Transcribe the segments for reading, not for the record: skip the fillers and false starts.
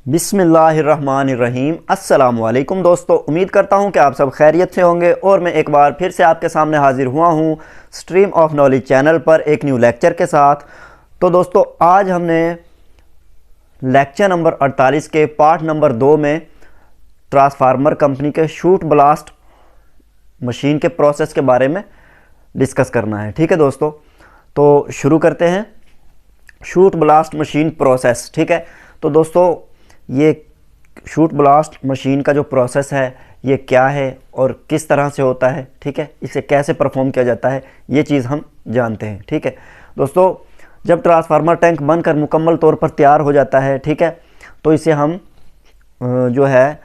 बिस्मिल्लाहिर्रहमानिर्रहीम। अस्सलामुअलैकुम दोस्तों, उम्मीद करता हूँ कि आप सब खैरियत से होंगे और मैं एक बार फिर से आपके सामने हाजिर हुआ हूँ स्ट्रीम ऑफ नॉलेज चैनल पर एक न्यू लेक्चर के साथ। तो दोस्तों, आज हमने लेक्चर नंबर 48 के पार्ट नंबर 2 में ट्रांसफार्मर कंपनी के शूट ब्लास्ट मशीन के प्रोसेस के बारे में डिस्कस करना है। ठीक है दोस्तों, तो शुरू करते हैं शूट ब्लास्ट मशीन प्रोसेस। ठीक है, तो दोस्तों ये शूट ब्लास्ट मशीन का जो प्रोसेस है ये क्या है और किस तरह से होता है, ठीक है, इसे कैसे परफॉर्म किया जाता है, ये चीज़ हम जानते हैं। ठीक है दोस्तों, जब ट्रांसफार्मर टैंक बनकर मुकम्मल तौर पर तैयार हो जाता है, ठीक है, तो इसे हम जो है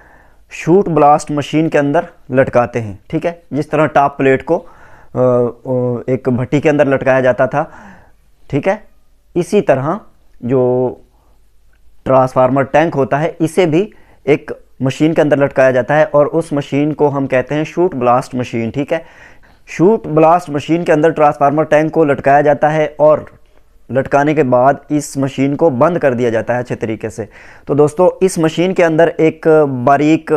शूट ब्लास्ट मशीन के अंदर लटकाते हैं। ठीक है, जिस तरह टॉप प्लेट को एक भट्टी के अंदर लटकाया जाता था, ठीक है, इसी तरह जो ट्रांसफार्मर टैंक होता है इसे भी एक मशीन के अंदर लटकाया जाता है और उस मशीन को हम कहते हैं शूट ब्लास्ट मशीन। ठीक है, शूट ब्लास्ट मशीन के अंदर ट्रांसफार्मर टैंक को लटकाया जाता है और लटकाने के बाद इस मशीन को बंद कर दिया जाता है अच्छे तरीके से। तो दोस्तों, इस मशीन के अंदर एक बारीक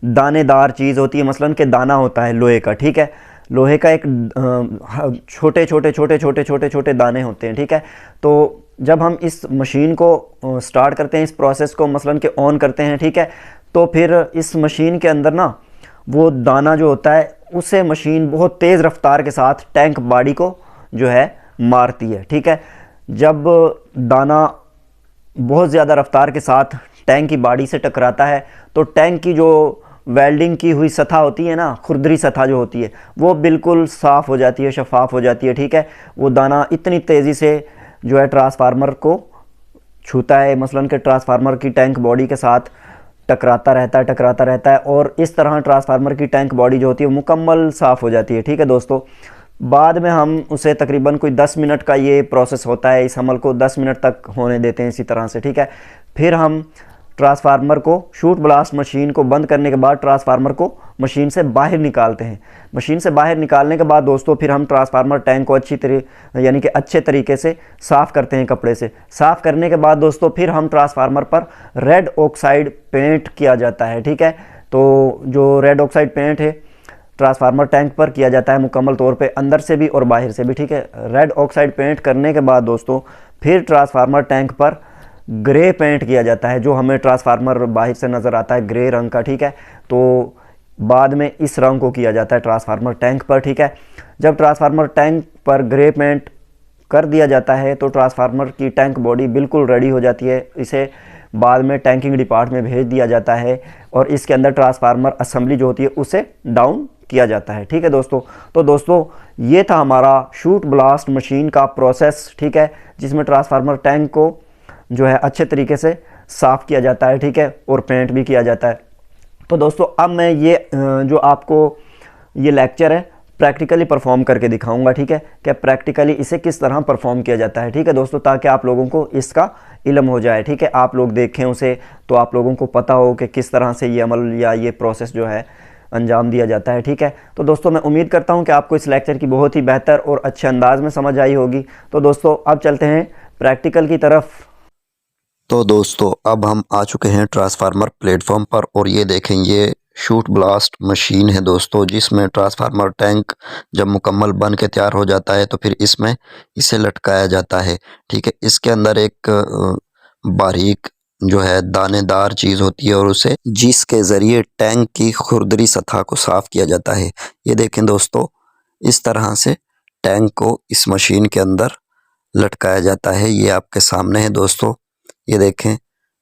दानेदार चीज़ होती है, मसलन के दाना होता है लोहे का। ठीक है, लोहे का एक छोटे छोटे छोटे छोटे छोटे छोटे दाने होते हैं। ठीक है, तो जब हम इस मशीन को स्टार्ट करते हैं, इस प्रोसेस को मसलन के ऑन करते हैं, ठीक है, तो फिर इस मशीन के अंदर ना वो दाना जो होता है उसे मशीन बहुत तेज़ रफ्तार के साथ टैंक बॉडी को जो है मारती है। ठीक है, जब दाना बहुत ज़्यादा रफ्तार के साथ टैंक की बॉडी से टकराता है तो टैंक की जो वेल्डिंग की हुई सतह होती है ना, खुरदरी सतह जो होती है, वो बिल्कुल साफ़ हो जाती है, शफाफ हो जाती है। ठीक है, वो दाना इतनी तेज़ी से जो है ट्रांसफार्मर को छूता है, मसलन के ट्रांसफार्मर की टैंक बॉडी के साथ टकराता रहता है और इस तरह ट्रांसफार्मर की टैंक बॉडी जो होती है वो मुकम्मल साफ़ हो जाती है। ठीक है दोस्तों, बाद में हम उसे तकरीबन कोई 10 मिनट का ये प्रोसेस होता है, इस अमल को 10 मिनट तक होने देते हैं इसी तरह से। ठीक है, फिर हम ट्रांसफार्मर को शूट ब्लास्ट मशीन को बंद करने के बाद ट्रांसफार्मर को मशीन से बाहर निकालते हैं। मशीन से बाहर निकालने के बाद दोस्तों फिर हम ट्रांसफार्मर टैंक को अच्छे तरीके से साफ़ करते हैं कपड़े से। साफ़ करने के बाद दोस्तों फिर हम ट्रांसफार्मर पर रेड ऑक्साइड पेंट किया जाता है। ठीक है, तो जो रेड ऑक्साइड पेंट है ट्रांसफार्मर टैंक पर किया जाता है मुकम्मल तौर पे, अंदर से भी और बाहर से भी। ठीक है, रेड ऑक्साइड पेंट करने के बाद दोस्तों फिर ट्रांसफार्मर टैंक पर ग्रे पेंट किया जाता है, जो हमें ट्रांसफार्मर बाहर से नज़र आता है ग्रे रंग का। ठीक है, तो बाद में इस रंग को किया जाता है ट्रांसफार्मर टैंक पर। ठीक है, जब ट्रांसफार्मर टैंक पर ग्रे पेंट कर दिया जाता है तो ट्रांसफार्मर की टैंक बॉडी बिल्कुल रेडी हो जाती है। इसे बाद में टैंकिंग डिपार्टमेंट में भेज दिया जाता है और इसके अंदर ट्रांसफार्मर असेंबली जो होती है उसे डाउन किया जाता है। ठीक है दोस्तों, तो दोस्तों ये था हमारा शूट ब्लास्ट मशीन का प्रोसेस। ठीक है, जिसमें ट्रांसफार्मर टैंक को जो है अच्छे तरीके से साफ़ किया जाता है, ठीक है, और पेंट भी किया जाता है। तो दोस्तों अब मैं ये जो आपको ये लेक्चर है प्रैक्टिकली परफॉर्म करके दिखाऊंगा। ठीक है, कि प्रैक्टिकली इसे किस तरह परफॉर्म किया जाता है। ठीक है दोस्तों, ताकि आप लोगों को इसका इल्म हो जाए। ठीक है, आप लोग देखें उसे तो आप लोगों को पता हो कि किस तरह से ये अमल या ये प्रोसेस जो है अंजाम दिया जाता है। ठीक है, तो दोस्तों मैं उम्मीद करता हूँ कि आपको इस लेक्चर की बहुत ही बेहतर और अच्छे अंदाज में समझ आई होगी। तो दोस्तों अब चलते हैं प्रैक्टिकल की तरफ। तो दोस्तों अब हम आ चुके हैं ट्रांसफार्मर प्लेटफॉर्म पर और ये देखें, ये शूट ब्लास्ट मशीन है दोस्तों, जिसमें ट्रांसफार्मर टैंक जब मुकम्मल बन के तैयार हो जाता है तो फिर इसमें इसे लटकाया जाता है। ठीक है, इसके अंदर एक बारीक जो है दानेदार चीज़ होती है और उसे जिसके ज़रिए टैंक की खुरदरी सतह को साफ़ किया जाता है। ये देखें दोस्तों, इस तरह से टैंक को इस मशीन के अंदर लटकाया जाता है। ये आपके सामने है दोस्तों, ये देखें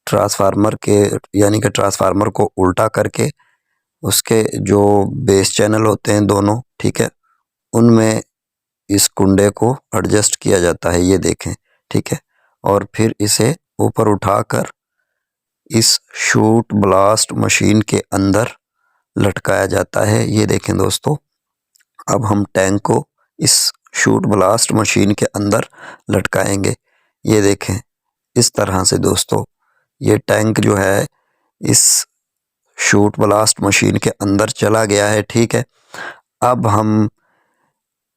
ट्रांसफार्मर के ट्रांसफार्मर को उल्टा करके उसके जो बेस चैनल होते हैं दोनों, ठीक है, उनमें इस कुंडे को एडजस्ट किया जाता है। ये देखें, ठीक है, और फिर इसे ऊपर उठाकर इस शूट ब्लास्ट मशीन के अंदर लटकाया जाता है। ये देखें दोस्तों, अब हम टैंक को इस शूट ब्लास्ट मशीन के अंदर लटकाएंगे। ये देखें इस तरह से दोस्तों, ये टैंक जो है इस शूट ब्लास्ट मशीन के अंदर चला गया है। ठीक है, अब हम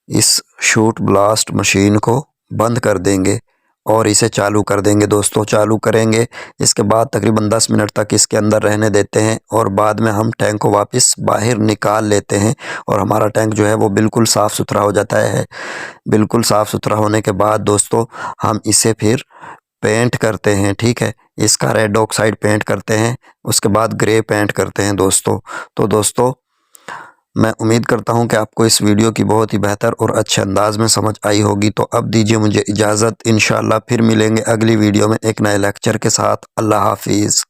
इस शूट ब्लास्ट मशीन को बंद कर देंगे और इसे चालू कर देंगे दोस्तों। चालू करेंगे, इसके बाद तकरीबन 10 मिनट तक इसके अंदर रहने देते हैं और बाद में हम टैंक को वापस बाहर निकाल लेते हैं और हमारा टैंक जो है वो बिल्कुल साफ़ सुथरा हो जाता है। बिल्कुल साफ़ सुथरा होने के बाद दोस्तों हम इसे फिर पेंट करते हैं, ठीक है। इसका रेड ऑक्साइड पेंट करते हैं, उसके बाद ग्रे पेंट करते हैं दोस्तों। तो दोस्तों मैं उम्मीद करता हूं कि आपको इस वीडियो की बहुत ही बेहतर और अच्छे अंदाज में समझ आई होगी। तो अब दीजिए मुझे इजाज़त, इंशाअल्लाह फिर मिलेंगे अगली वीडियो में एक नए लेक्चर के साथ। अल्लाह हाफिज़।